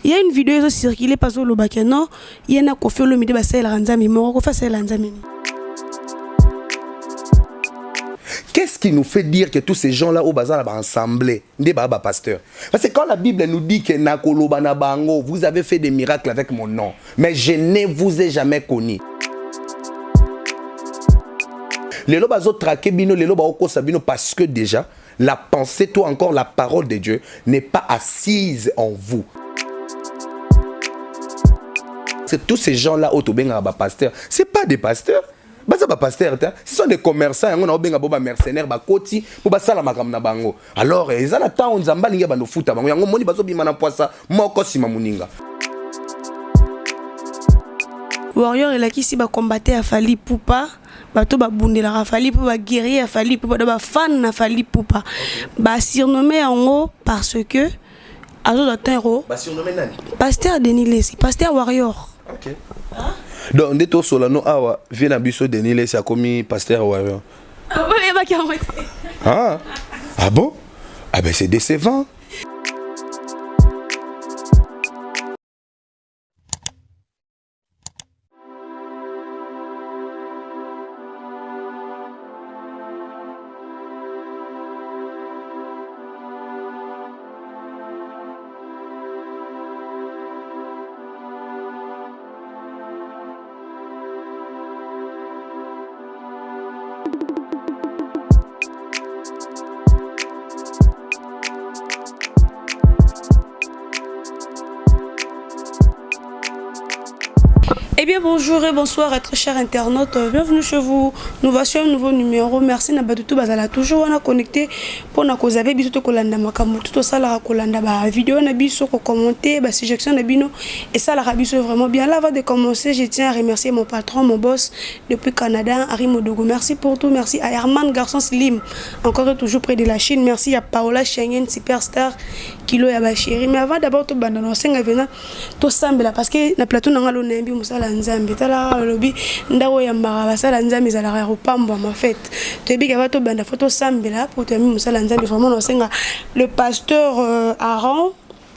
Il y a une vidéo qui a circulé par le Bakano. Il y en a qui fait le midi, c'est la Ranzami. Qu'est-ce qui nous fait dire que tous ces gens-là au bazar ont assemblé des baba pasteurs? Parce que quand la Bible nous dit que Nakoloba na bango, vous avez fait des miracles avec mon nom, mais je ne vous ai jamais connu. Les lobes ont traqué bino, les lobes ont causé bino parce que déjà la pensée, toi encore la parole de Dieu n'est pas assise en vous. C'est tous ces gens-là autobenga ba pasteurs, c'est pas des pasteurs. Ce sont des commerçants, on a des mercenaires, des koti, pour ça la makamna bango. Alors, ils ont la temps, on zamba linga bano futa bango. Yango moni bazo bimana poisa, moko sima muninga. Warrior il a qui si ba combattre à Fali Poupa, bato ba bundela à Fali Poupa, guerrier à Fali Poupa, ba fan à Fali Poupa. Ba surnommé en haut parce que azo d'atteindre. Ba surnommé nani? Pasteur Denis Lessi, Pasteur Warrior. OK. Hein? Donc, dès que Solano Awa vient à Bisso Denis Lessi a commis Pasteur Warrior. Ah bon, il va qui en Ah. Ah bon? Ah ben c'est décevant. Eh bien bonjour et bonsoir très chers internautes, bienvenue chez vous. Nous voici un nouveau numéro. Merci Nabadutu Bazala toujours on a connecté pour na cause avec biso kolanda makambo tout ça la kolanda ba vidéo na biso ko commenter ba suggestion na bino et ça la biso vraiment bien. Là avant de commencer, je tiens à remercier mon patron, mon boss depuis Canada, Harry Modogo. Merci pour tout, merci à Herman Garçon Slim encore et toujours près de la Chine. Merci à Paola Schengen superstar Kilo ya ba chérie. Mais avant d'abord to banda no senga vena to sambela parce que na plateau na ngalo nembi musala nzambe tala lobi ndawo ya mbara basala nzambe za la repamba ma fête to bi ka to banda photo sambela pour te mi musala nzambe vraiment no senga le pasteur Aaron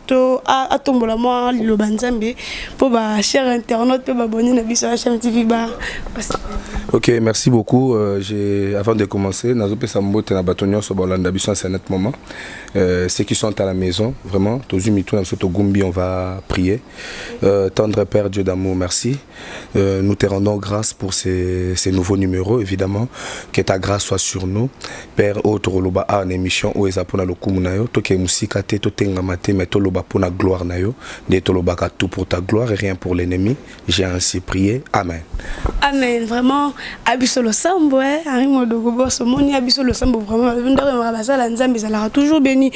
to a tombola moi le banzambe pour ba chers internautes pour ba bonne na biso HM TV ba. OK, merci beaucoup. Avant de commencer, nazope sambote na batonyo so bolanda biso c'est net moment. Ceux qui sont à la maison, vraiment, Tozumito Namsoto Gumbi, on va prier. Tendre Père Dieu d'amour, merci. Nous te rendons grâce pour ces nouveaux numéros, évidemment. Que ta grâce soit sur nous. Père, Otoroloba a une émission où ils apprennent le Kumunayo, Toke Musika te Totengamate, mais Toloba pour la gloire nayo, de Toloba tout pour ta gloire et rien pour l'ennemi. J'ai ainsi prié. Amen. Amen. Vraiment, Abisolo Sambo, Harry Modogo Boss, Moni Abisolo Sambo, vraiment, toujours béni.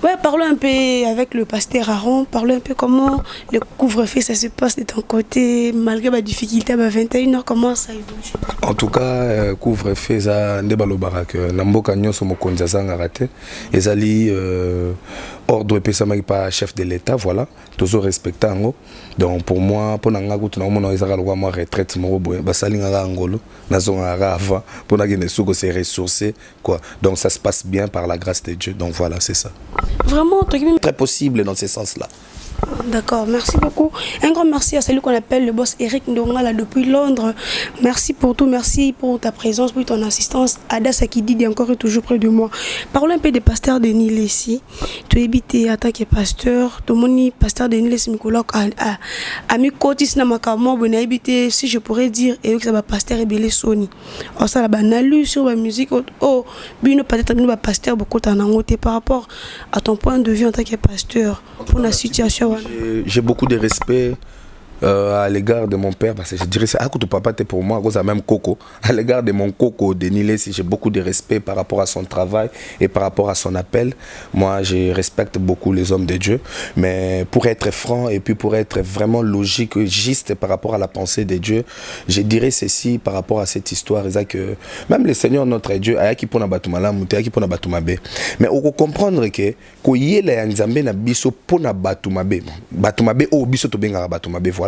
Ouais, parlons un peu avec le pasteur Aaron, parlons un peu comment le couvre-feu ça se passe de ton côté, malgré la difficulté à 21h, comment ça évolue? En tout cas, couvre-feu, ça n'est pas le barak. Namboka nyonso mokonzi zanga raté. Ezali ordre et pas chef de l'État, voilà. Toujours respectant. Donc pour moi, pour nanga kutu na mona ezaka lokwa moi retraite moko boye basali ngaka ngolo nazonga avant pour na gene suko se ressourcer quoi. Donc ça se passe bien par la grâce de Dieu. Donc voilà, c'est ça. Vraiment, très possible dans ce sens-là. D'accord, merci beaucoup. Un grand merci à celui qu'on appelle le boss Eric Ndongala depuis Londres. Merci pour tout, merci pour ta présence, pour ton assistance. Ada Sakidi est encore et toujours près de moi. Parlons un peu des pasteurs Denis Lessi. Tu es habité en tant que pasteur. Tu es pasteur Denis Lessi Mikolo a mis Kotis Namakamo, ben habité, si je pourrais dire, et que ça va pasteur Ebele Sony. Alors ça, on a lu sur la musique. Oh, bino peut-être un pasteur beaucoup en angoté par rapport à ton point de vue en tant que pasteur pour la situation. J'ai beaucoup de respect à l'égard de mon père, parce que je dirais c'est à côté de papa pour moi, à cause de même Coco. À l'égard de mon Coco, Denis Lessi, j'ai beaucoup de respect par rapport à son travail et par rapport à son appel. Moi, je respecte beaucoup les hommes de Dieu, mais pour être franc et puis pour être vraiment logique, juste par rapport à la pensée de Dieu, je dirais ceci par rapport à cette histoire, c'est que même le Seigneur notre Dieu, a qui pour na batumala muté, qui pour na batumabe, mais on comprendre que koyele ya nzambe na biso pour na batumabe, batumabe o biso to benga batumabe voilà.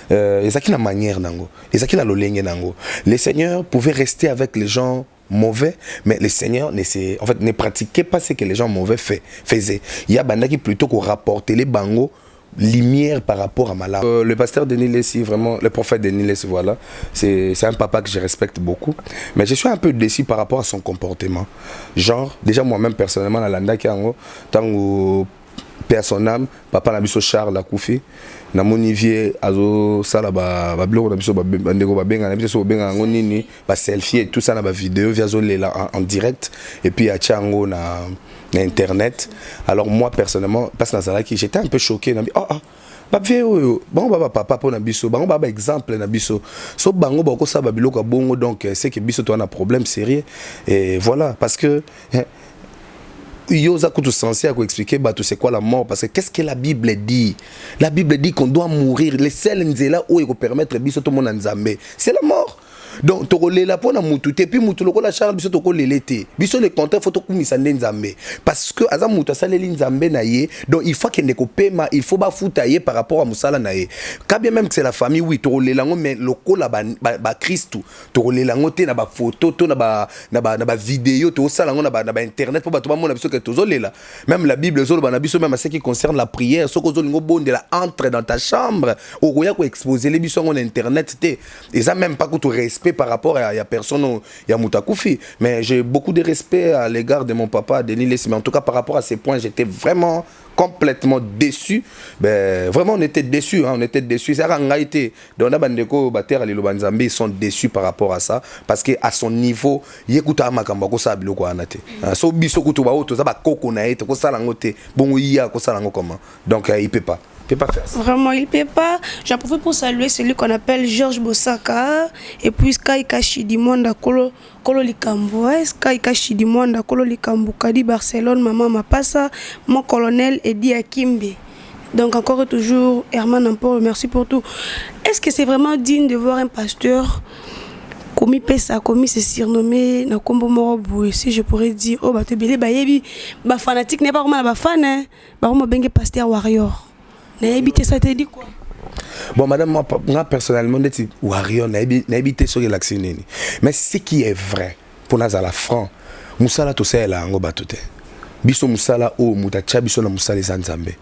Ezaki na manière nango, ezaki na lolenge nango. Le Seigneur pouvait rester avec les gens mauvais, mais le Seigneur ne pratiquait pas ce que les gens mauvais faisaient. Il y a bandaki plutôt qu'on rapportait les bango lumière par rapport à ma langue. Le pasteur Denis Lessi, vraiment, le prophète Denis Lessi, voilà, c'est un papa que je respecte beaucoup, mais je suis un peu déçu par rapport à son comportement. Genre, déjà moi-même personnellement, la landa qui en tant personne, papa Nabiso Charles Akoufi, na monivier azo sala ba blog na biso ba ndeko ba benga na biso benga ngo nini ba selfie et tout ça na ba vidéo via zolela en direct et puis à Tchango na internet. Alors moi personnellement parce que na qui j'étais un peu choqué na ba vieux bon baba papa pour na biso bango baba exemple na biso so bango ba ko sa ba biloko bongo donc c'est que biso to na problème sérieux et voilà parce que Yosa Koutou censé expliquer c'est quoi la mort parce que qu'est-ce que la Bible dit? La Bible dit qu'on doit mourir. Les seuls nzela où il faut permettre biso tout monde nzambe. C'est la mort. Donc to la pona mutu te puis mutu loko la charle biso to ko lelete. Biso le contraire faut to kumisa nzambe parce que aza mutu saleli nzambe na ye donc il faut qu'il ne ko pema il faut ba futaye par rapport à musala na ye. Quand bien même que c'est la famille oui to lelango mais loko la ba Christ to lelango te na ba photo to na ba vidéo to sala ngo na ba internet pour ba to ba mona biso que to zolela. Même la Bible zo ba biso même ce qui concerne la prière so ko zo ngo bonde la entre dans ta chambre au roya ko exposer les biso en internet te et ça même pas que tu respect par rapport à la personne ya Mutakoufi mais j'ai beaucoup de respect à l'égard de mon papa Denis Lessi mais en tout cas par rapport à ces points j'étais vraiment complètement déçu ben vraiment on était déçus hein, on était déçus ça a été donc na bandeko batera lelo banzambe ils sont déçus par rapport à ça parce que à son niveau yekuta makambo ko sa biloko anate so biso kutu ba auto za ba koko na ete ko sala ngote bongo ya ko sala ngo comment donc il peut pas faire ça. Vraiment, il ne peut pas. J'en profite pour saluer celui qu'on appelle Georges Bossaka et puis Sky Kashi Dimonda Kolo Likambo. Sky Kashi Dimonda Kolo Likambo Kadi Barcelone, Maman Mapassa, mon colonel Edi Akimbe. Donc encore et toujours, Herman Ampor, merci pour tout. Est-ce que c'est vraiment digne de voir un pasteur commis Pessa, commis se surnommé na kombo morobo si je pourrais dire oh bah te belé ba yebi ba fanatique n'est pas vraiment ba fan hein ba vraiment bengue pasteur warrior. N'habité ça te dit quoi? Bon madame moi personnellement je dis warrior n'habité sur l'action mais ce qui est vrai pour nous à la franc musala to c'est là ngo batute biso musala o mutacha biso na musala nzambe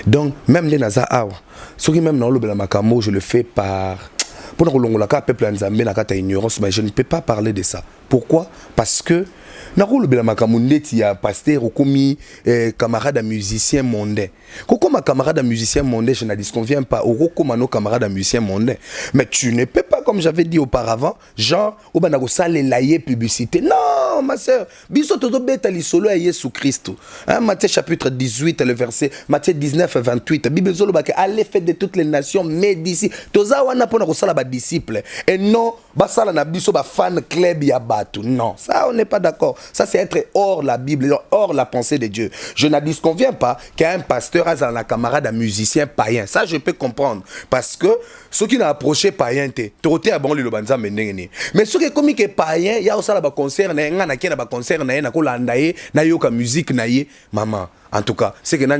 donc même les naza awa ce qui même dans le makambo je le fais par pour nous la peuple nzambe na kata ignorance mais je ne peux pas parler de ça pourquoi parce que nakolo bela makamundeti ya pasteur okomi camarade musicien mondain kokoma camarade musicien mondain je ne disconviens pas okoma no camarade musicien mondain mais tu ne peux pas comme j'avais dit auparavant genre obana ko salela ye publicité non ma sœur biso toto beta li solo ya Jésus Christ hein Matthieu chapitre 18 le verset Matthieu 19 28 Bible zolo ba que allez faites de toutes les nations mais d'ici toza wana pona ko sala ba disciples et non ba sala na biso ba fan club ya batu non ça on n'est pas d'accord. Ça, c'est être hors la Bible, hors la pensée de Dieu. Je ne disconviens pas qu'un pasteur a un camarade, un musicien païen. Ça, je peux comprendre. Parce que ceux qui n'ont approché païen, tu as bon le banza menengeni. Mais ceux qui comme que païen, il y a aussi un concert, il y a un concert, il y a une musique, maman. En tout cas, c'est que nous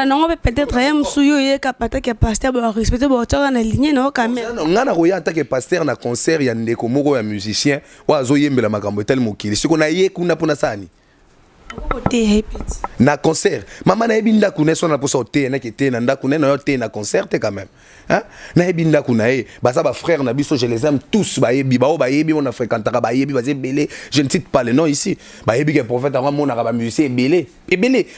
avons peut-être un souillot et capata qui pasteur va respecter votre na ligne non quand même. On a roya attaqué pasteur na concert ya ndeko moko ya musicien wa azoyembela makambo tel mokili. Siko na ye kuna pona sani. Na concert mama na ebinda kuna so na posa ote na kete na nda kuna na yote na concert quand même hein na ebinda kuna basa ba frère na biso je les aime tous ba yebi on a fréquenté ba yebi ba belé je ne cite pas les noms ici ba yebi que prophète avant mon ba musicien belé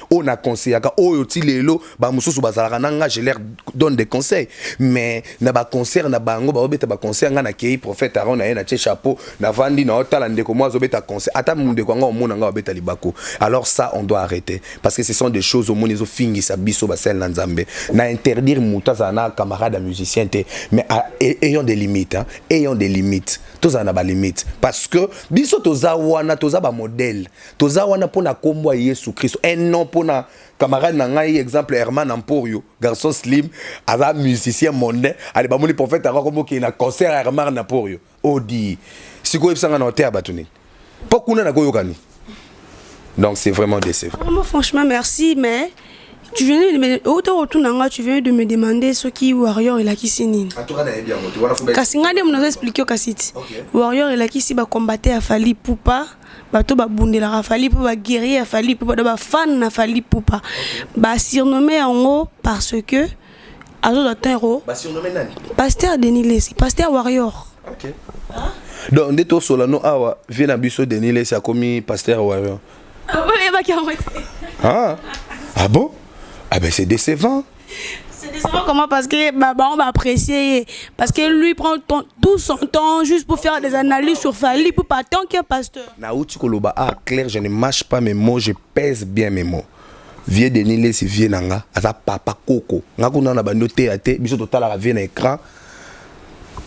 on a conseillé ka oyo ti lelo ba mususu bazalaka nanga je leur donne des conseils mais na ba concert na bango ba obeta ba concert nga na kei prophète Aaron na ye na chapeau na vandi na otala ndeko mo azobeta concert ata munde ko nga omona nga obeta libako. Alors ça, on doit arrêter. Parce que ce sont des choses au monde, ils ont fini, ça biso, basel, nanzambe. Na interdire moutazana, camarade, musicien, mais ayons des limites, hein. Ayons des limites. Tous en a des limites. Parce que, biso, toza wana, toza ba modèle. Toza wana pour na kombo Jésus Christ. Un non pour na camarade, na exemple, Herman Amporio, garçon slim, avec musicien mondain, allez, ba moni prophète, avant comme qui na concert Herman Amporio. Odi. Si quoi, ça n'a pas battu. Pourquoi on a goyokani? Donc c'est vraiment décevant. Vraiment, franchement, merci, mais Tu viens de me tu viens de me demander ce qui Warrior et la Kisini. Kasingade nous expliqué au Kassit. Warrior et la Kissi ba combattre à Fali Poupa, bato ba bundela à Fali Poupa, guerrier à Fali Poupa, ba fan à Fali Poupa. Ba surnommé en haut parce que Azo Dotero. Ba surnommé nani? Pasteur Denis Lesi, Pasteur Warrior. OK. Donc Ndeto Solano awa vient na biso Denis Lesi a commis Pasteur Warrior. Ah bon? Ah ben c'est décevant. C'est décevant comment? Parce que on va apprécier. Parce que lui prend tout son temps juste pour faire des analyses sur Fali pour pas tant qu'un pasteur. Naouti Koloba, ah clair, je ne mâche pas mes mots, je pèse bien mes mots. Vieux Denis Lesi vieux nanga, asa papa Coco. Nga kuna na bando théâtre, biso total a vu un écran.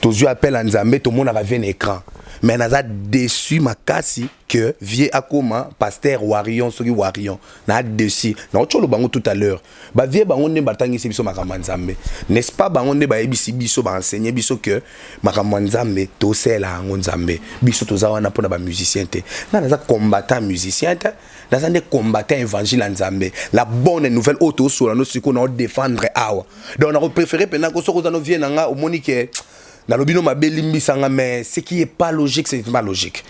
Tous yeux appellent Nzambe, tout le monde a vu un écran. Mais naza déçu ma kasi que vieux akoma pasteur Warion soki Warion na déçu na otcholo bango tout à l'heure ba vieux bango ne batangi biso makambo Nzambe, n'est-ce pas? Bango ne ba ebisi biso ba enseigner biso que makambo Nzambe to sela ngo Nzambe biso toza wana pona ba musicien te na naza combattant musicien te naza ne combattant évangile Nzambe, la bonne nouvelle auto sur la no siko na défendre awa. Donc on a préféré pendant que soko za no vieux nanga o monique dans le bino mabeli mbisanga, mais ce qui est pas logique, c'est pas logique.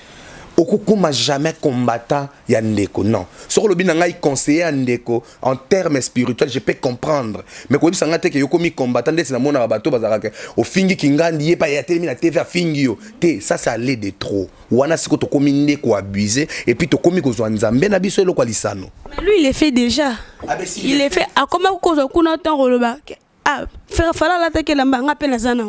Okoko m'a jamais combattant ya ndeko, non. Sur le binanga il conseiller ndeko en termes spirituels, je peux comprendre. Mais ko bisanga te ke yoko mi combattant de na mona bato bazaraka o fingi kingandi ye pa ya termine la TV a fingi yo. Te ça allait de trop. Wana siko to komi ndeko abuser et puis to komi ko zo Nzambe na biso eloko lisano. Mais lui il est fait déjà. Ah, ben, si il est fait. Ah comment ko zo kuna temps roloba. Ah faire fala la teke la mbanga pe na zana.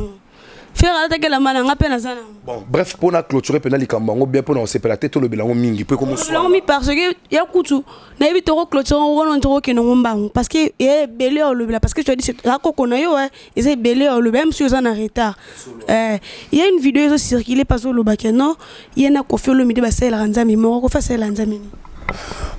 Bon, bref, pour la clôturer, pour la cambango, bien pour nous séparer la tête, le bilan mingi, pour comment ça. Parce que il y a coutu, n'a évité de clôturer, on va entrer que non parce que il est belé au le parce que tu as dit c'est la coconayo, il est belé au le même si vous en arrêtez. Il y a une vidéo qui circulait pas sur le bac, non, il y en a qui fait le midi, bah c'est la ranzami, mais on fait c'est la ranzami.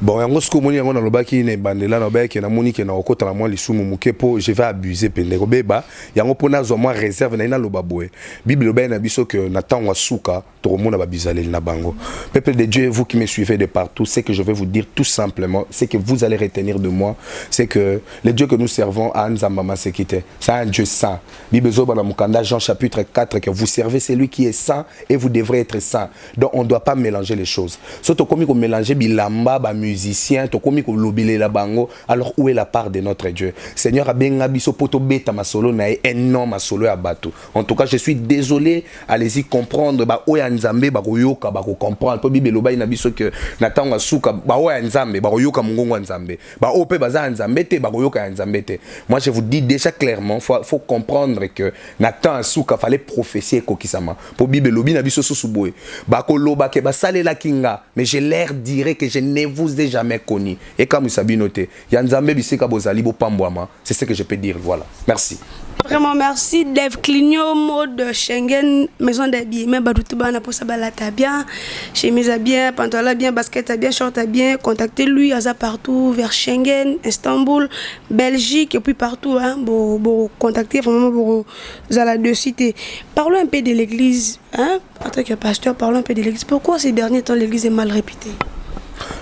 Bon, yango siko moni yango na lobaki ne bandela na ba ke na moni ke na okota na moi lisumu mukepo, je vais abuser pendeko beba yango pona zo moi réserve na ina lobaboe Bible loba na biso que na tangwa suka to mona ba bizaleli na bango. Peuple de Dieu, vous qui me suivez de partout, c'est que je vais vous dire tout simplement, c'est que vous allez retenir de moi, c'est que le Dieu que nous servons a Nzamba Masekite, c'est un Dieu saint. Bible zoba na mukanda Jean chapitre 4 que vous servez celui qui est saint et vous devrez être saint. Donc on doit pas mélanger les choses. Surtout comme ko mélanger bilamba ba musicien to komi ko lobile la bango, alors où est la part de notre Dieu? Seigneur abenga biso poto beta masolo na énorme masolo ya bato. En tout cas, je suis désolé, allez-y comprendre ba oya Nzambe ba koyoka ba ko comprendre. Po Bible loba ina biso que natanga suka ba oya Nzambe ba koyoka mungongo Nzambe. Ba ope baza Nzambe te ba koyoka Nzambe te. Moi je vous dis déjà clairement, faut comprendre que natanga suka fallait prophétier kokisama. Po Bible lobi na biso susuboy. Ba ko loba ke ba salela kinga, mais je leur dirai que je ne vous ai jamais connu. Et comme vous savez noter, Yanzambe biseka bozali bo pambwama. C'est ce que je peux dire. Voilà. Merci. Vraiment merci. Dave Clignot, mode Schengen, maison d'habillement, Badoutoubana pour Sabalata bien, chemise à bien, pantalon bien, basket à bien, short à bien. Contactez-lui, Aza partout, vers Schengen, Istanbul, Belgique et puis partout. Hein, pour contacter vraiment pour Zala de cité. Parlons un peu de l'église. Hein, en tant que pasteur, parlons un peu de l'église. Pourquoi ces derniers temps l'église est mal réputée?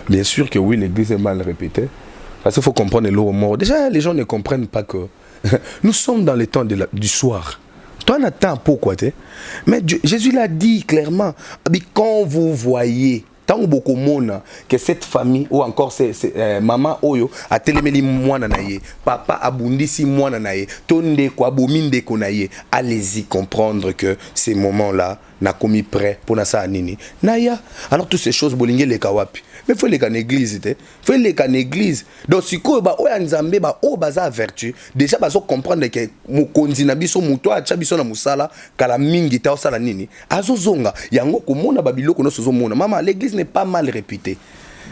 Bien sûr que oui, l'église est mal répétée. Parce qu'il faut comprendre l'eau mort. Déjà, les gens ne comprennent pas que nous sommes dans le temps du soir. Toi, on attend pourquoi? Mais Jésus l'a dit clairement. Quand vous voyez, tant beaucoup de monde que cette famille, ou encore maman Oyo, a téléméli mwana naye, papa abundisi mwana naye, tonde kwa bominde konaye, allez-y comprendre que ces moments-là n'a commis prêt pour nasa nini. Naya, alors toutes ces choses bolingue les kawapi. Mais il faut les canner église, faut les canner église. Donc si quoi ba o Nzambe ba o baza vertu, déjà bazo comprendre que mukonzi na biso muto acha biso na musala kala mingi ta osala nini. Azozonga yango komona babiloko no sozomona. Maman, l'église n'est pas mal réputée.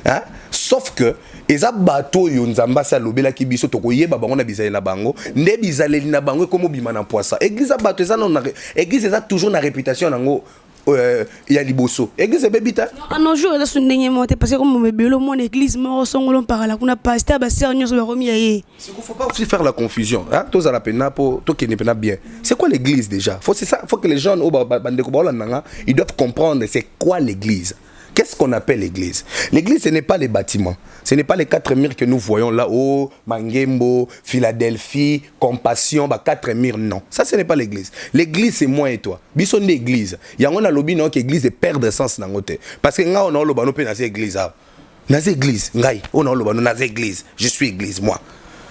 Hein? Sauf que eza bato yo Nzamba sa lobela ki biso to koyeba bango na bizalela bango nde bizaleli na bango comme bima na poisa. Église bato eza na église eza toujours na réputation nango il y a liboso église bebita à nos jours là sondenge monter parce que comme bebelo mon église mo songolo par là kuna pasteur ba sœur nyoso ba romi yaye. C'est qu'il faut pas aussi faire la confusion hein tous à la peine pour toi qui n'est pas bien. C'est quoi l'église déjà? Faut c'est ça, faut que les gens au bandeko ba nanga ils doivent comprendre c'est quoi l'église. Qu'est-ce qu'on appelle l'église? L'église, ce n'est pas les bâtiments. Ce n'est pas les 4 murs que nous voyons là-haut, Mangembo, Philadelphie, Compassion, 4 murs, non. Ça, ce n'est pas l'église. L'église, c'est moi et toi. Bisson d'église. Il y a un lobby non l'église est perdre sens dans côté. Parce que nous on a le bano dans l'église. Dans l'église, on a le bano dans l'église. Je suis église, moi.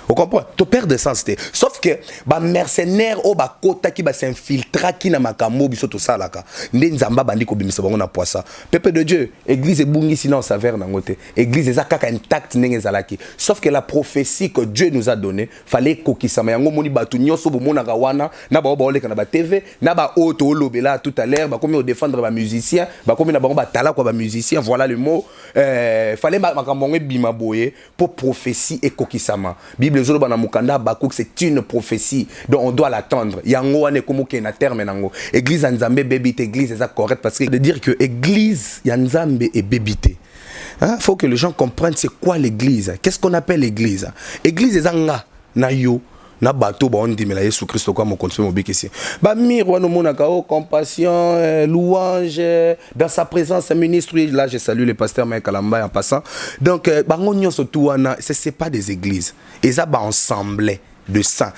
Vous comprenez? Tu perds de sens. Sauf que les mercenaires ou les kota qui s'infiltrent qui na makambo biso to salaka. Ndé nzamba bandi ko bimisa bango na poisa. Peuple de Dieu, église est bungi sinon s'avère na ngote. Église est kaka intact ndenge zalaki. Sauf que la prophétie que Dieu nous a donnée, fallait kokisama yango moni batu nyonso bo mona wana na ba ba oleka na ba TV, na ba auto olobela tout à l'heure, ba komi au défendre ba musicien, ba komi na bango ba tala ko ba musicien, voilà le mot. Fallait makambo bima boye pour prophétie et kokisama. C'est une prophétie donc on doit l'attendre. Yango ane komo ke na terme nango. Église Nzambe bébite, église est correct parce que de dire que église Nzambe est bébite. Hein, faut que les gens comprennent c'est quoi l'église. Qu'est-ce qu'on appelle l'église? Église est nga na yo na bateau ba on dit mais Jésus Christ quoi mon continue mon ici. Ba miro no monaka o compassion, louange dans sa présence ministre. Là je salue le pasteur Mike Kalamba en passant. Donc bango nyonso tout wana c'est pas des églises. Et ça ba ensemble de sang.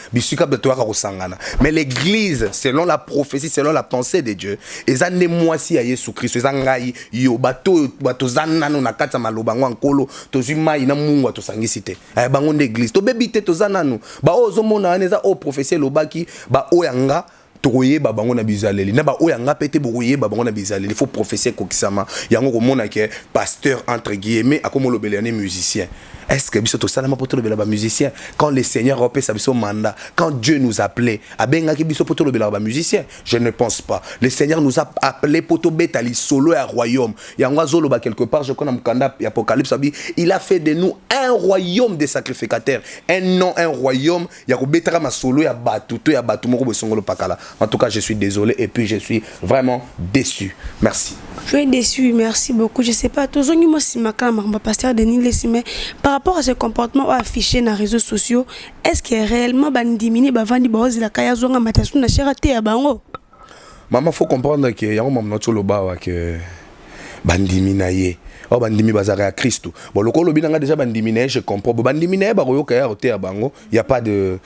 Mais l'église, selon la prophétie, selon la pensée de Dieu, et ça n'est moi si à Jésus Christ, ça ngai yo bato zanano na kata malobango ankolo to zuma ina mungu to sangisite. Ay bango d'église. To bebite to zanano. Ba ozo mona aneza o prophétie lobaki ba oyanga toye babango na bizaleli na ba oyanga pete boye babango na bizaleli. Il faut prophétiser kokisama. Yango ko mona ke pasteur entre guillemets akomo lobelane musicien. Est-ce que biso to salama poto lobela ba musicien quand le Seigneur opé sa biso mandat, quand Dieu nous appelait abenga ki biso poto lobela ba musicien? Je ne pense pas. Le Seigneur nous a appelé poto betali solo et royaume. Yango azolo ba quelque part je connais mukanda Apocalypse abi, il a fait de nous un royaume de sacrificateurs, un royaume ya ko betara ma solo ya batu to ya batu moko besongolo pakala. En tout cas, je suis désolé et puis je suis vraiment déçu. Merci. Je suis déçu, merci beaucoup. Je ne sais pas, tous les si ma pasteur Denis Lessimé, par rapport à ce comportement affiché dans les réseaux sociaux, est-ce que réellement bandimini bavandi baozi la kaya zonga matasu na cherate ya bango? Maman, faut comprendre que yango mamno tolo bawa que bandimina ye. Oh bandimi bazara à Christ. Bon le colo binanga déjà bandimine, je comprends. Bandimine ba royo kaya roté à bango, il y a pas des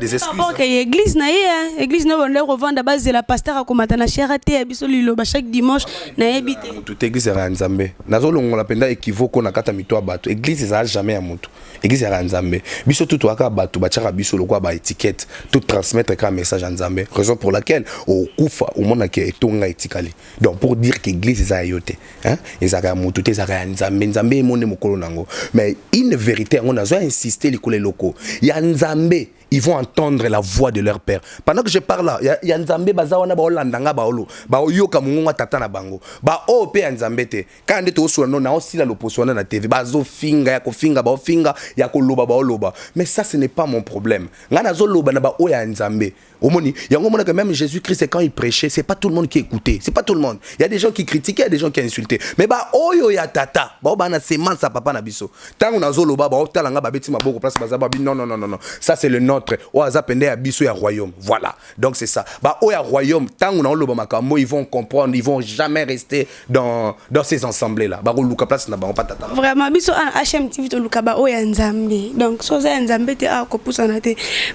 excuses. Par rapport à l'église na ye, église na on revendre base de la pasteur à komata na cherate ya biso lilo ba chaque dimanche na yebité. Toute église est Nzambe. Nazo longo la penda équivoque na kata mitwa bato. Église ça jamais à mutu. Église est Nzambe. Biso tout waka bato ba chaka biso lokwa ba étiquette, tout transmettre un message à Nzambe. Raison pour laquelle au kufa au mona ke etonga etikali. Donc pour dire que église est yote, hein? Ezaka mutu Nzambe monde mokolo nango. Mais une vérité on a insisté les locaux. Il y a Nzambe, ils vont entendre la voix de leur père. Pendant que je parle là, il y a Nzambe bazawana ba olandanga ba olo. Ba oyoka mungu tata na bango. Ba o pe Nzambe te. Quand ndete osona na osila loposona na TV. Bazo finga ya ko finga ba finga ya ko loba ba loba. Mais ça ce n'est pas mon problème. Ngana zo loba na ba o ya Nzambe. Omoni, il y a un moment que même Jésus-Christ quand il prêchait, c'est pas tout le monde qui écoutait, c'est pas tout le monde. Il y a des gens qui critiquaient, il y a des gens qui insultaient. Mais bah oyo ya tata, bah na semence sa papa na biso. Tant on a zolo ba talanga ba beti maboko place bazaba non. Ça c'est le nôtre. O azapende ya biso ya royaume. Voilà. Donc c'est ça. Bah o ya royaume, tant on a lo makambo, ils vont comprendre, ils vont jamais rester dans ces assemblées là. Bah luka place na ba pas tata. Vraiment biso an HMTV to luka ba o ya Nzambe. Donc so za Nzambe te a ko poussana te.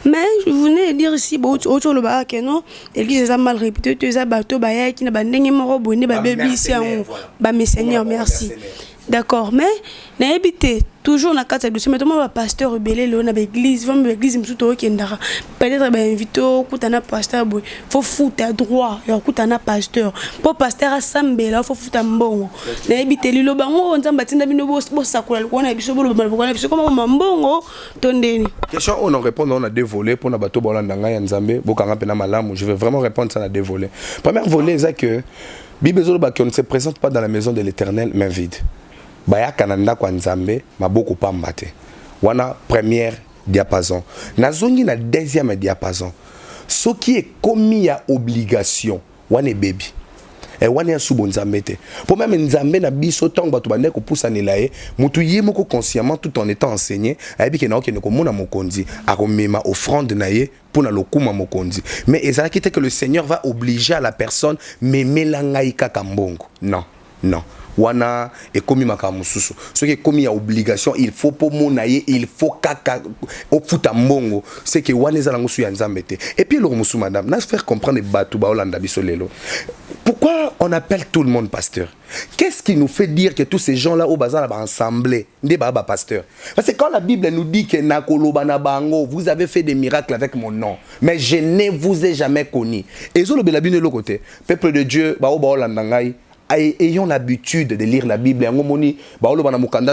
Mais je venais dire ici autre le bas que non l'église est mal réputée tu es bateau baya qui n'a pas n'engagé mon bonnet ba baby ici en bas mes seigneurs merci d'accord mais n'a habité toujours na carte de ce mais moi pasteur rebellé là na l'église va l'église me tout qui ndara peut-être ba invité kutana pasteur boy faut foutre à droit ya kutana pasteur pour pasteur assemblée faut foutre mbongo na habité lilo bango nzamba tinda bino bo sakula ko na biso bolo na biso comme mbongo tondeni question on en répond on a deux volets pour na bato bolanda ya Nzambe bokanga pena malamu je vais vraiment répondre ça na deux volets première volet c'est que Bible zolo qui ne se présente pas dans la maison de l'Éternel main vide. Baya kananda kwa Nzambe maboko pamba te. Wana première diapason. Nazongi na deuxième diapason. Ce qui est commis à obligation, wane baby. Et wane ya subo Nzambe te. Pour même Nzambe na biso tango bato bande ko poussa nelaye, mutu yemoko consciemment tout en étant enseigné, ayebi ke na okene ko mona mokonzi, akomema offrande na ye pour na lokuma mokonzi. Mais ezala kite que le Seigneur va obliger à la personne m'aimer la ngaika kambongo. Non. wana et comme makamususu ce qui est comme il y a obligation il faut pour monaye il faut kaka au futa mbongo c'est que wana za langusu ya nzambe te et puis le musu madame n'a faire comprendre batu ba olanda biso lelo pourquoi on appelle tout le monde pasteur. Qu'est-ce qui nous fait dire que tous ces gens-là au bazar va ensemble des baba pasteurs? Parce que quand la Bible nous dit que nakoloba na bango vous avez fait des miracles avec mon nom mais je ne vous ai jamais connu et zo le belabine le côté peuple de Dieu ba olanda ngai ayons l'habitude de lire la Bible.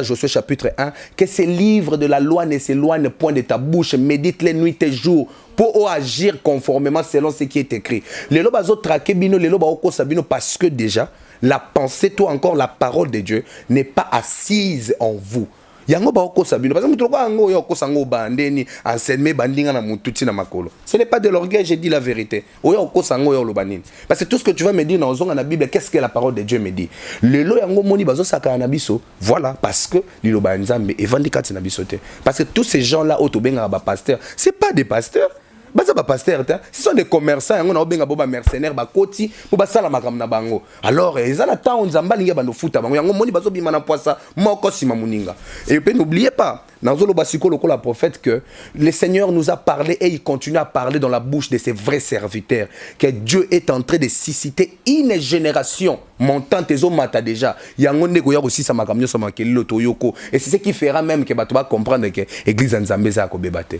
Josué chapitre 1, que ces livres de la loi ne s'éloignent point de ta bouche, médite-les nuit et jour pour agir conformément selon ce qui est écrit. Les lois traquer bino, les lois sabino parce que déjà la pensée, toi encore la parole de Dieu n'est pas assise en vous. Yango ba oko sabino parce que mutu ko ngo yo ko sango bandeni enseigner bandinga na mututi na makolo. Ce n'est pas de l'orgueil, j'ai dit la vérité. Oyo ko sango yo lo banini. Parce que tout ce que tu vas me dire dans zonga na Bible, qu'est-ce que la parole de Dieu me dit? Le lo yango moni bazo saka na biso. Voilà parce que lilo ba nzambe evandikati na biso te. Parce que tous ces gens là autobenga ba pasteurs, c'est pas des pasteurs. Baza ba pasteur ta, ce sont des commerçants yango na obenga boba mercenaires ba koti pour ba sala makam na bango. Alors ezala ta onzamba linga bando futa bango yango moni bazo bima na poisa moko sima muninga. Et puis n'oubliez pas dans zolo basiko loko la prophète que le Seigneur nous a parlé et il continue à parler dans la bouche de ses vrais serviteurs que Dieu est en train de susciter une génération montante et mata déjà. Yango ndeko ya aussi sa makam nyo sa makeli toyoko et c'est ce qui fera même que bato ba comprendre que église nzambe za ko bebate.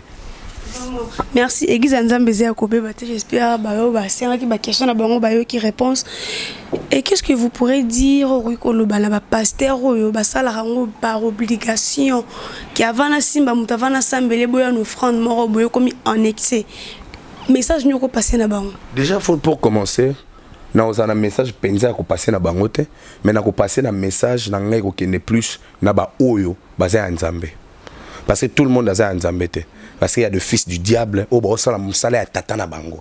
Merci. Église Nzambe Zé Akobé, j'espère c'est une question qui réponse. Et qu'est-ce que vous pourrez dire au pasteur par obligation qui avant la simba mutavana sambele boya nous offrande moro boyo comme en excès. Message nous ko passer na bango. Déjà faut pour commencer na ozana message penza ko passer na bango te mais na ko passer na message na ngai ko kene plus na ba oyo bazé Nzambe. Parce que tout le monde a Nzambe te. Parce qu'il y a des fils du diable au bosala musala ya tata na bango.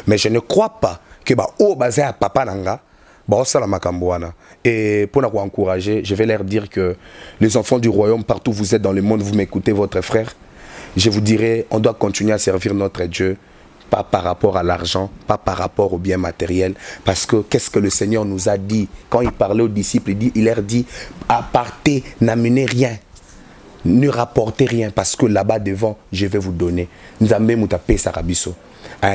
Mais je ne crois pas que ba o basé à papa nanga bosala makambo wana. Et pour nous encourager, je vais leur dire que les enfants du royaume partout où vous êtes dans le monde, vous m'écoutez votre frère, je vous dirais on doit continuer à servir notre Dieu. Pas par rapport à l'argent, pas par rapport au bien matériel. Parce que qu'est-ce que le Seigneur nous a dit quand il parlait aux disciples, il leur dit apartez, n'amenez rien. Ne rapportez rien parce que là-bas devant, je vais vous donner. Nzambe mutape sarabiso.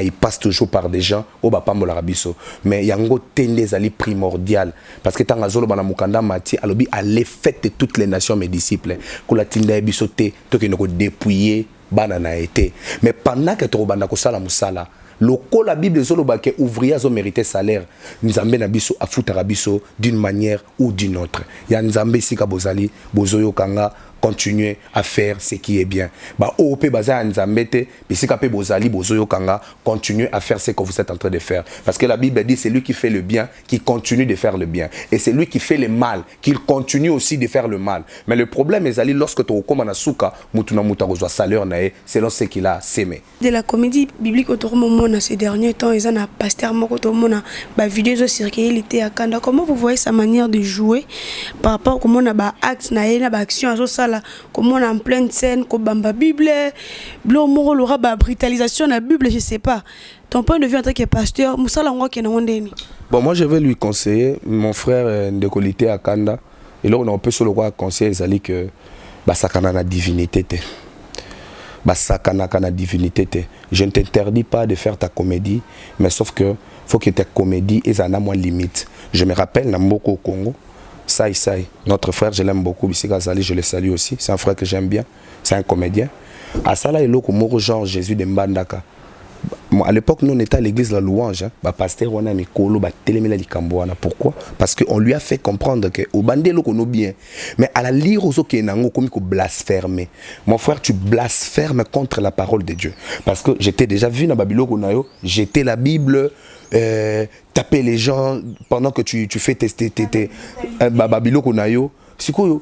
Il passe toujours par des gens au bapambo rabiso. Mais yango tende zali primordial parce que tant azolo bana mukanda mati alobi allez faites toutes les nations mes disciples. Kula tinda bisote to ke noko dépouiller bana na été. Mais pendant que to bana ko sala musala loko la Bible zoloba ke ouvriers ont mérité salaire. Nzambe na biso afutara biso d'une manière ou d'une autre. Ya nzambe sika bozali bozoyo kanga continuer à faire ce qui est bien. Ba OP baza nzambete, bisika pe bozali bozoyo kanga, continuer à faire ce que vous êtes en train de faire parce que la Bible dit c'est lui qui fait le bien qui continue de faire le bien et c'est lui qui fait le mal qu'il continue aussi de faire le mal. Mais le problème est ali lorsque tu okoma na suka mutuna muta kozwa salaire nae selon ce qu'il a sémé. De la comédie biblique autour de ces derniers temps, ils ont un pasteur moko to mona ba vidéo circulé il était à Kanda. Comment vous voyez sa manière de jouer par rapport à comment on a ba acte na ba action comment on est en pleine scène, comme bamba Bible, blo moro l'aura ba brutalisation la Bible, je sais pas. Ton point de vue en tant que pasteur, musala ngwa ke na ndeni. Bon, moi je vais lui conseiller mon frère de qualité à Kanda et là on peut solo quoi conseiller Zali que ba sakana na divinité te. Ba sakana kana divinité te. Je ne t'interdis pas de faire ta comédie, mais sauf que faut que ta comédie ait un moins limite. Je me rappelle Namboko au Congo. Sai, notre frère, je l'aime beaucoup. Bissika Zali, je le salue aussi. C'est un frère que j'aime bien. C'est un comédien. À Sala, il y a Jean Jésus de Mbandaka. À l'époque, nous, on était à l'église de la louange. Bah, pasteur, on a mis Kolo, bah, télémela li Kambouana. Pourquoi? Parce qu'on lui a fait comprendre que au bandé, l'on connaît bien. Mais à la lire aux autres, comme il blasphémer. Mon frère, tu blasphèmes contre la parole de Dieu. Parce que j'étais déjà vu dans Babylone, j'étais la Bible. Taper les gens pendant que tu fais tester Babylone Konayo. C'est quoi?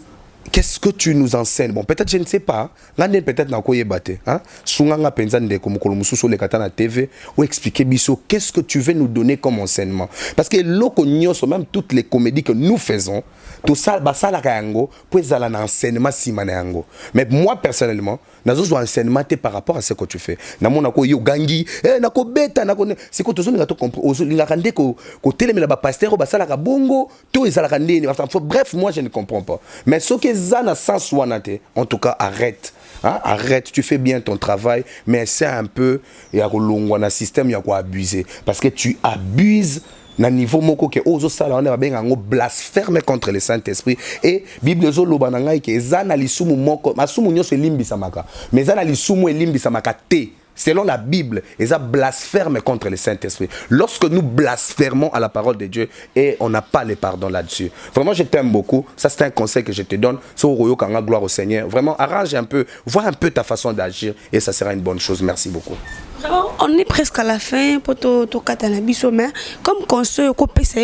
qu'est-ce que tu nous enseignes? Bon, peut-être, je ne sais pas. Peut-être na koye bate. Sunganga penza de comme kolumususo le katana TV ou expliquer biso qu'est-ce que tu veux nous donner comme enseignement. Parce que loko nyoso, même toutes les comédies que nous faisons, tout ça basala kayango pour ezala na enseignement simane yango. Mais moi personnellement, nazo enseignement par rapport à ce que tu fais. Na mona ko yo gangi, na ko beta na ko c'est que tozo ngato comprendre, linga kande ko telemela ba pasteur ba sala ka bongo, to ezala kande. Bref, moi je ne comprends pas. Mais ce que zana sans wanate, en tout cas arrête. Arrête, tu fais bien ton travail, mais c'est un peu il y a un système il y a quoi abuser parce que tu abuses na niveau moko ke ozo sala on va bien ngo blasphème contre le Saint-Esprit et Bible zo loba na ngai ke zana lisumu moko masumu nyoso elimbisa maka mais zana lisumu elimbisa maka te. Selon la Bible, ils ont blasphème contre le Saint-Esprit. Lorsque nous blasphémons à la parole de Dieu et on n'a pas le pardon là-dessus. Vraiment, je t'aime beaucoup. Ça, c'est un conseil que je te donne. Gloire au Seigneur. Vraiment, arrange un peu, vois un peu ta façon d'agir et ça sera une bonne chose. Merci beaucoup. Vraiment, on est presque à la fin pour ton catanabiso, mais comme conseil,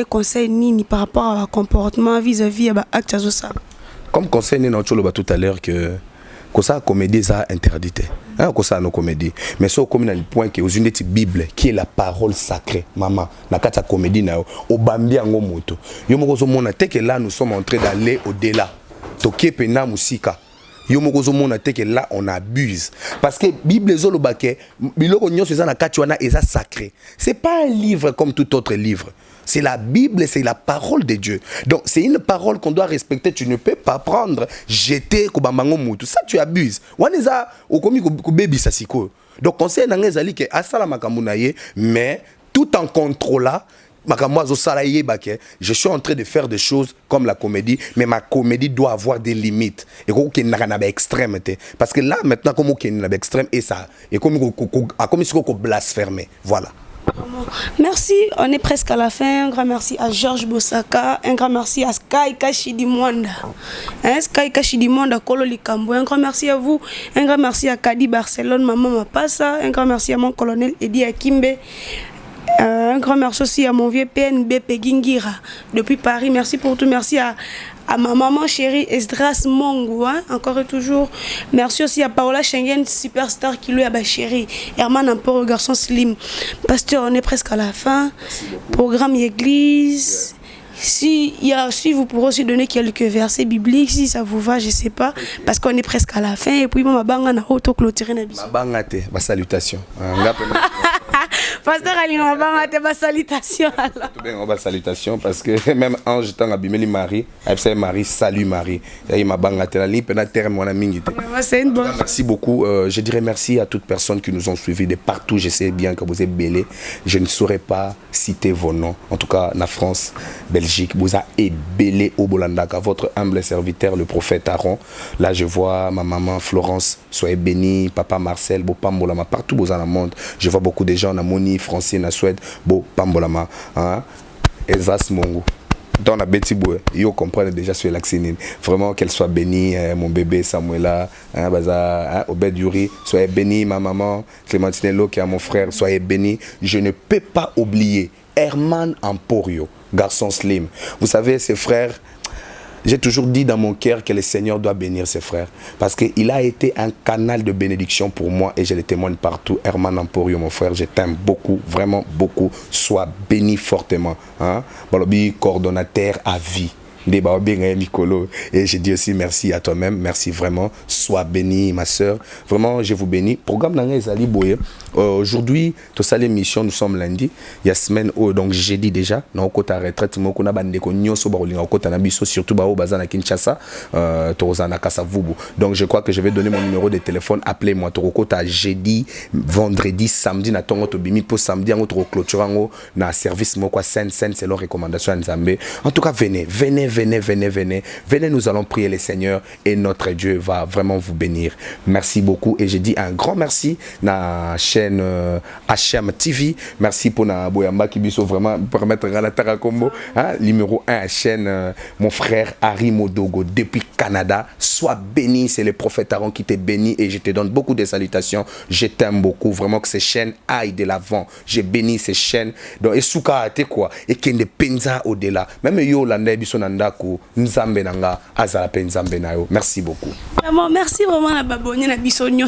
conseil ni par rapport à comportement vis-à-vis de l'acte. Comme conseil, nous avons tout à l'heure que ça comédie ça interdite ça nos comédie mais ça comme dans le point que aux unités Bible qui est la parole sacrée maman na kata comédie na au bambi ngo moto yo moko zo mona te que là nous sommes en train d'aller au-delà tokie pena musika yo moko zo mona te que là on abuse parce que Bible zo lobake biloko nyonso za na kati wana eza sacré c'est pas un livre comme tout autre livre. C'est la Bible, c'est la parole de Dieu. Donc, c'est une parole qu'on doit respecter. Tu ne peux pas prendre, jeter, tout ça, tu abuses. Donc, conseil n'angezali que asala makamunaye, mais tout en contrôlant, je suis en train de faire des choses comme la comédie, mais ma comédie doit avoir des limites. Et qu'il n'y a pas d'extrême. Parce que là, maintenant, comme il y a d'extrême, et ça, et comme il faut blasphémer. Voilà. Merci, on est presque à la fin. Un grand merci à Georges Bosaka, un grand merci à Sky Kashidi Mwanda, Sky Kashidi Mwanda Kolo Likambo. Un grand merci à vous, un grand merci à Kadi Barcelone, Maman Mapassa, un grand merci à mon colonel Eddie Akimbe. Un grand merci aussi à mon vieux PNB Pegingira depuis Paris. Merci pour tout. Merci à ma maman chérie Esdras Mongo, encore et toujours. Merci aussi à Paola Schengen, superstar qui lui a ba chérie. Herman Amporo, le garçon slim. Pasteur, on est presque à la fin. Programme église. Si vous pourrez aussi donner quelques versets bibliques, si ça vous va, je ne sais pas, parce qu'on est presque à la fin. Et puis, ma banga na auto clôturé na biso. Ma banga te, ma salutation. Pasteur Ali, ma banga te, ma salutation. Tout bien, on va salutation parce que même Ange tant abimeli Marie, elle Marie, salut Marie. Et ma banga te la ligne pena terme wana mingi te. Merci beaucoup. Je dirais merci à toutes personnes qui nous ont suivis de partout. Je sais bien que vous êtes belés. Je ne saurais pas citer vos noms. En tout cas, la France, Belgique. Vous a ébélé au Bolandaka, votre humble serviteur, le prophète Aaron. Là, je vois ma maman Florence, soyez bénie, papa Marcel, Bo Pambolama, partout dans le monde. Je vois beaucoup de gens, Namoni, Francine, Suède, Bo Pambolama, Ezas Mongo. Dans la Betty Boué, ils comprennent déjà sur l'accès. Vraiment, qu'elle soit bénie, mon bébé Samuela, Obed Yuri, soyez bénie, ma maman, Clémentine qui est mon frère, soyez bénie. Je ne peux pas oublier Herman Emporio, garçon slim. Vous savez, ses frères, j'ai toujours dit dans mon cœur que le Seigneur doit bénir ses frères. Parce qu'il a été un canal de bénédiction pour moi et je le témoigne partout. Herman Emporio, mon frère, je t'aime beaucoup, vraiment beaucoup. Sois béni fortement. Balobi, coordonnateur à vie. Et je dis aussi merci à toi-même, merci vraiment, sois béni ma soeur, vraiment je vous bénis. Programme Nangezali Boye. Aujourd'hui, tout ça l'émission, nous sommes lundi, il y a semaine donc jeudi déjà, dans kota retraite moko na bande ko nyoso ba olinga kota na biso surtout ba o bazana Kinshasa, tozana Kasavubu. Donc je crois que je vais donner mon numéro de téléphone, appelez-moi kota jeudi, vendredi, samedi na tongo to bimi pour samedi en to clôture ngo na service moko scène c'est leur recommandation Nzambe. En tout cas venez, nous allons prier le Seigneur et notre Dieu va vraiment vous bénir. Merci beaucoup et je dis un grand merci na chaîne HM TV. Merci pour na Boyamba qui biso vraiment permettre à la Tara Combo, numéro 1 chaîne mon frère Harry Modogo depuis Canada. Sois béni, c'est le prophète Aaron qui te bénit et je te donne beaucoup de salutations. Je t'aime beaucoup, vraiment que ces chaînes aillent de l'avant. Je bénis ces chaînes. Donc et souka te quoi et qu'il ne pensa au-delà. Même yo landa biso nanda ndako nzambe nanga azala pe nzambe na yo. Merci beaucoup. Vraiment, merci vraiment à Baboni, à Bissonio,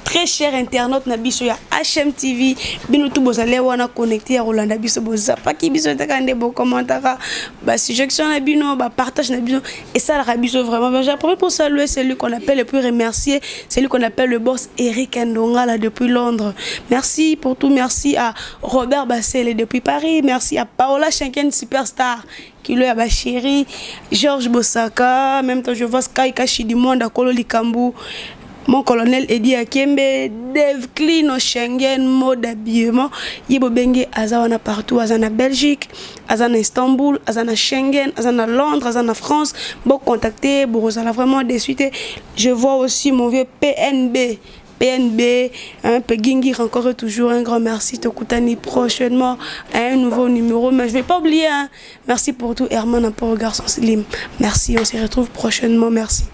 très cher internaute, na biso ya HMTV, bino tout bozale wana connecté à Rolanda biso bozapa ki biso takande bo commentaire, ba suggestion na bino, ba partage na biso et ça la biso vraiment. J'appelle pour saluer celui qu'on appelle le plus remercier, celui qu'on appelle le boss Eric Ndonga là depuis Londres. Merci pour tout, merci à Robert Bassel depuis Paris, merci à Paola Schenken superstar. Kilo ya ba chéri, Georges Bosaka, même temps je vois Sky Kashi du monde à Kolo Likambu, mon colonel Eddie Akembe, Dave Clean, Schengen, mode d'habillement, Yebo Bengue, Azana partout, Azana Belgique, Azana Istanbul, Azana Schengen, Azana Londres, Azana France, bon contacter, bon vraiment des suites. Je vois aussi mon vieux PNB, un peu Gingir, encore et toujours un grand merci. Tokutani prochainement à un nouveau numéro. Mais je ne vais pas oublier, hein. Merci pour tout, Herman, un peu au garçon Slim. Merci, on se retrouve prochainement. Merci.